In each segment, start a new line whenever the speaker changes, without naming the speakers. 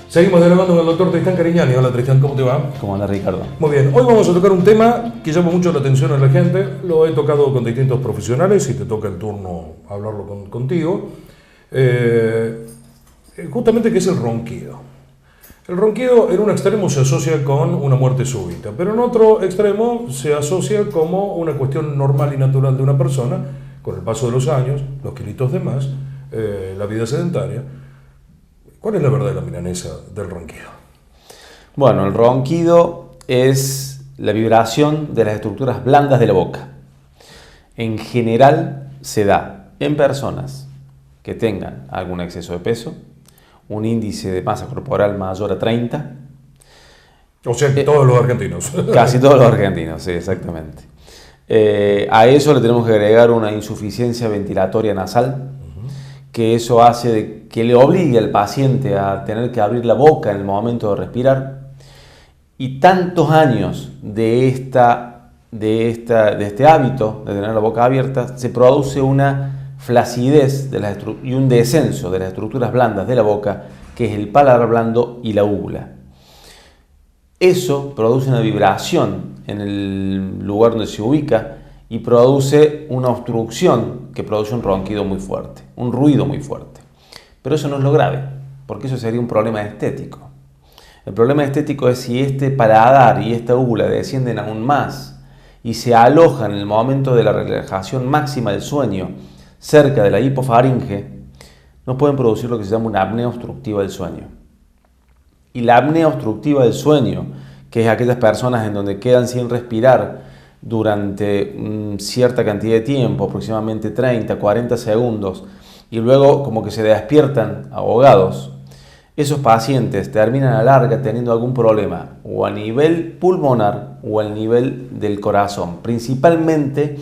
Seguimos dialogando con el doctor Tristán Cariñani. Hola Tristán, ¿cómo te va?
¿Cómo anda, Ricardo?
Muy bien, hoy vamos a tocar un tema que llama mucho la atención a la gente. Lo he tocado con distintos profesionales y te toca el turno hablarlo contigo. Justamente que es el ronquido. El ronquido en un extremo se asocia con una muerte súbita, pero en otro extremo se asocia como una cuestión normal y natural de una persona, con el paso de los años, los kilitos de más, la vida sedentaria. ¿Cuál es la verdadera milanesa del ronquido?
Bueno, el ronquido es la vibración de las estructuras blandas de la boca. En general se da en personas que tengan algún exceso de peso, un índice de masa corporal mayor a 30.
O sea, todos los argentinos.
Casi todos los argentinos, sí, exactamente. A eso le tenemos que agregar una insuficiencia ventilatoria nasal, que eso hace que le obligue al paciente a tener que abrir la boca en el momento de respirar. Y tantos años de este hábito de tener la boca abierta, se produce una flacidez y un descenso de las estructuras blandas de la boca, que es el paladar blando y la úvula. Eso produce una vibración en el lugar donde se ubica y produce una obstrucción que produce un ronquido muy fuerte, un ruido muy fuerte. Pero eso no es lo grave, porque eso sería un problema estético. El problema estético es si este paladar y esta úvula descienden aún más y se alojan en el momento de la relajación máxima del sueño cerca de la hipofaringe, no pueden producir lo que se llama una apnea obstructiva del sueño. Y la apnea obstructiva del sueño, que es aquellas personas en donde quedan sin respirar durante cierta cantidad de tiempo, aproximadamente 30, 40 segundos, y luego como que se despiertan ahogados, esos pacientes terminan a la larga teniendo algún problema, o a nivel pulmonar o al nivel del corazón, principalmente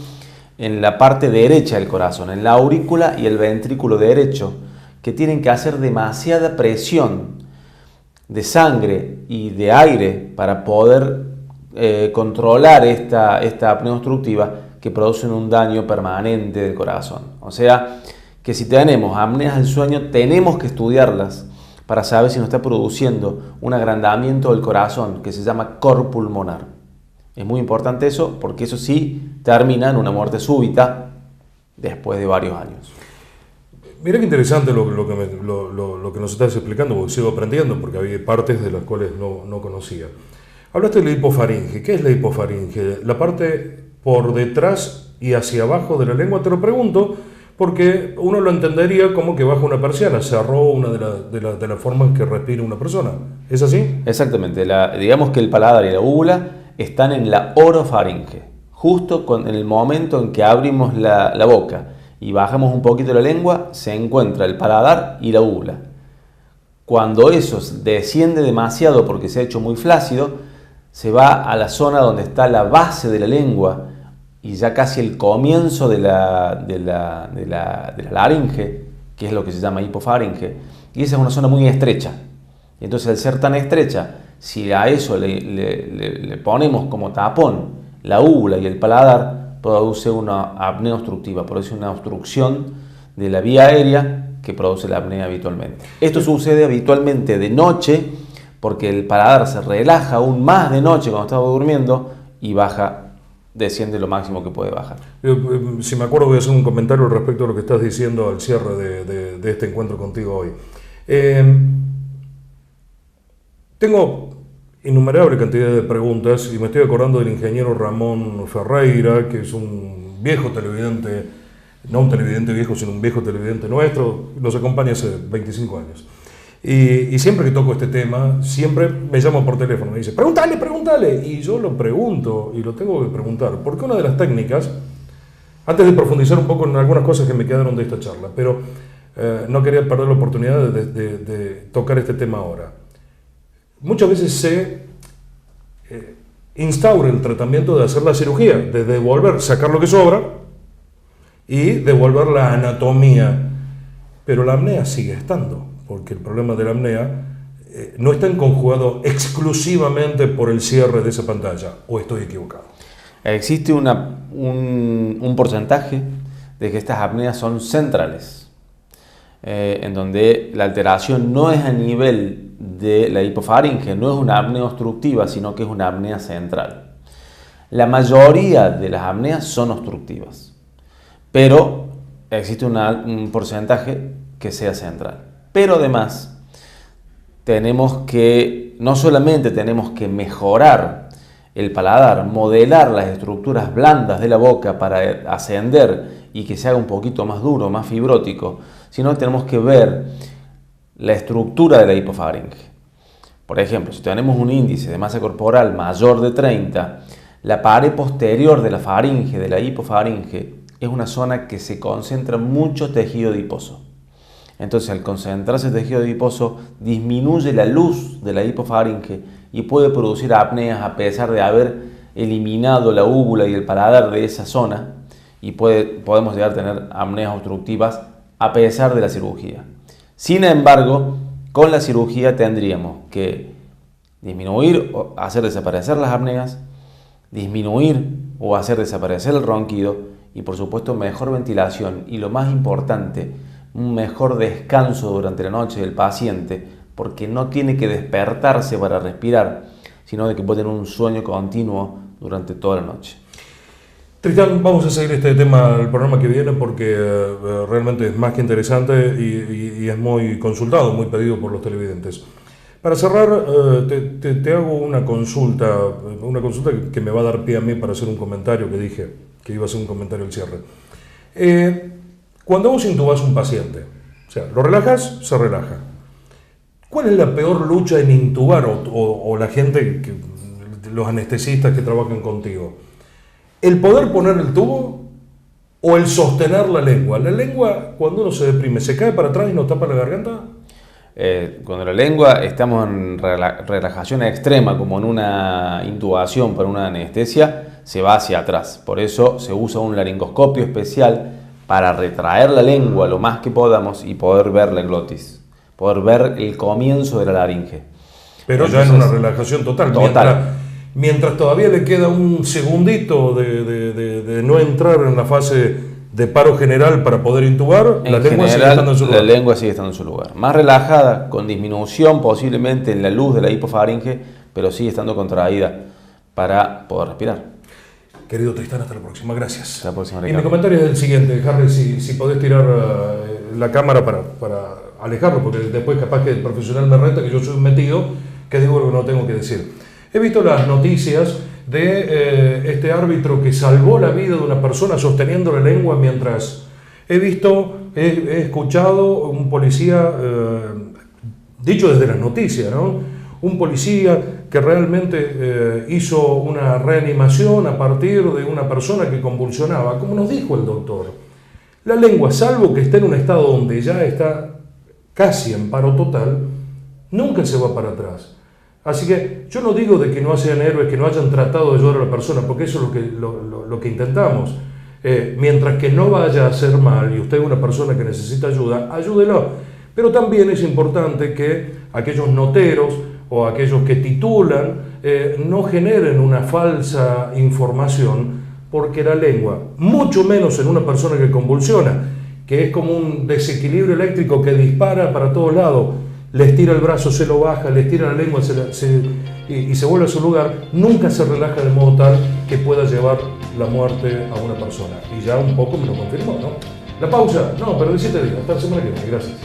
en la parte derecha del corazón, en la aurícula y el ventrículo derecho, que tienen que hacer demasiada presión de sangre y de aire para poder controlar esta apnea obstructiva, que producen un daño permanente del corazón. O sea, que si tenemos apneas del sueño, tenemos que estudiarlas para saber si nos está produciendo un agrandamiento del corazón, que se llama cor pulmonar. Es muy importante eso, porque eso sí termina en una muerte súbita después de varios años.
Mira qué interesante lo que nos estás explicando, porque sigo aprendiendo, porque había partes de las cuales no conocía. Hablaste de la hipofaringe. ¿Qué es la hipofaringe? La parte por detrás y hacia abajo de la lengua. Te lo pregunto porque uno lo entendería como que baja una persiana, cerró una de las formas que respira una persona. ¿Es así?
Exactamente. Digamos que el paladar y la úvula están en la orofaringe, justo en el momento en que abrimos la boca y bajamos un poquito la lengua, se encuentra el paladar y la úvula. Cuando eso desciende demasiado porque se ha hecho muy flácido, se va a la zona donde está la base de la lengua y ya casi el comienzo de la laringe, que es lo que se llama hipofaringe, y esa es una zona muy estrecha. Y entonces, al ser tan estrecha, si a eso le ponemos como tapón la úvula y el paladar, produce una apnea obstructiva, produce una obstrucción de la vía aérea que produce la apnea habitualmente. Esto sucede habitualmente de noche, porque el paladar se relaja aún más de noche cuando estamos durmiendo y desciende lo máximo que puede bajar.
Si me acuerdo, voy a hacer un comentario respecto a lo que estás diciendo al cierre de este encuentro contigo hoy. Tengo innumerable cantidad de preguntas y me estoy acordando del ingeniero Ramón Ferreira, que es un viejo televidente, no un televidente viejo, sino un viejo televidente nuestro, nos acompaña hace 25 años. Y siempre que toco este tema, siempre me llama por teléfono, me dice, pregúntale, y yo lo pregunto, y lo tengo que preguntar, porque una de las técnicas, antes de profundizar un poco en algunas cosas que me quedaron de esta charla, pero no quería perder la oportunidad de tocar este tema ahora. Muchas veces se instaura el tratamiento de hacer la cirugía, de sacar lo que sobra y devolver la anatomía, pero la apnea sigue estando, porque el problema de la apnea no está conjugado exclusivamente por el cierre de esa pantalla, ¿o estoy equivocado?
Existe un porcentaje de que estas apneas son centrales, en donde la alteración no es a nivel de la hipofaringe, no es una apnea obstructiva, sino que es una apnea central. La mayoría de las apneas son obstructivas, pero existe un porcentaje que sea central. Pero además, no solamente tenemos que mejorar el paladar, modelar las estructuras blandas de la boca para ascender y que se haga un poquito más duro, más fibrótico, sino que tenemos que ver la estructura de la hipofaringe. Por ejemplo, si tenemos un índice de masa corporal mayor de 30, la pared posterior de la faringe, de la hipofaringe, es una zona que se concentra mucho tejido adiposo. Entonces, al concentrarse el tejido adiposo, disminuye la luz de la hipofaringe y puede producir apneas a pesar de haber eliminado la úvula y el paladar de esa zona, y podemos llegar a tener apneas obstructivas a pesar de la cirugía. Sin embargo, con la cirugía tendríamos que disminuir o hacer desaparecer las apneas, disminuir o hacer desaparecer el ronquido y, por supuesto, mejor ventilación y, lo más importante, un mejor descanso durante la noche del paciente, porque no tiene que despertarse para respirar, sino de que puede tener un sueño continuo durante toda la noche.
Tristán, vamos a seguir este tema el programa que viene porque realmente es más que interesante y es muy consultado, muy pedido por los televidentes. Para cerrar, te hago una consulta que me va a dar pie a mí para hacer un comentario que dije que iba a ser un comentario al cierre. Cuando vos intubás un paciente, o sea, lo relajas, se relaja. ¿Cuál es la peor lucha en intubar o la gente, los anestesistas que trabajan contigo? ¿El poder poner el tubo o el sostener la lengua? La lengua, cuando uno se deprime, ¿se cae para atrás y nos tapa la garganta?
Cuando la lengua estamos en relajación extrema, como en una intubación para una anestesia, se va hacia atrás. Por eso se usa un laringoscopio especial para retraer la lengua lo más que podamos y poder ver la glotis, poder ver el comienzo de la laringe.
Pero entonces, ya en una relajación total. Mientras todavía le queda un segundito de no entrar en la fase de paro general para poder intubar, la lengua sigue estando en su lugar.
La lengua sigue estando en su lugar. Más relajada, con disminución posiblemente en la luz de la hipofaringe, pero sigue estando contraída para poder respirar.
Querido Tristán, hasta la próxima. Gracias.
Hasta la próxima,
y mi comentario es el siguiente, Harry, si podés tirar la cámara para alejarlo, porque después capaz que el profesional me reta que yo soy un metido, que digo lo que no tengo que decir. He visto las noticias de este árbitro que salvó la vida de una persona sosteniendo la lengua mientras... He escuchado un policía, dicho desde las noticias, ¿no? Un policía que realmente hizo una reanimación a partir de una persona que convulsionaba, como nos dijo el doctor. La lengua, salvo que esté en un estado donde ya está casi en paro total, nunca se va para atrás. Así que yo no digo de que no sean héroes, que no hayan tratado de ayudar a la persona, porque eso es lo que intentamos. Mientras que no vaya a hacer mal y usted es una persona que necesita ayuda, ayúdelo. Pero también es importante que aquellos noteros o aquellos que titulan no generen una falsa información, porque la lengua, mucho menos en una persona que convulsiona, que es como un desequilibrio eléctrico que dispara para todos lados, les tira el brazo, se lo baja, les tira la lengua y se vuelve a su lugar, nunca se relaja de modo tal que pueda llevar la muerte a una persona. Y ya un poco me lo confirmó, ¿no? La pausa, no, pero 17 días, hasta la semana que viene, gracias.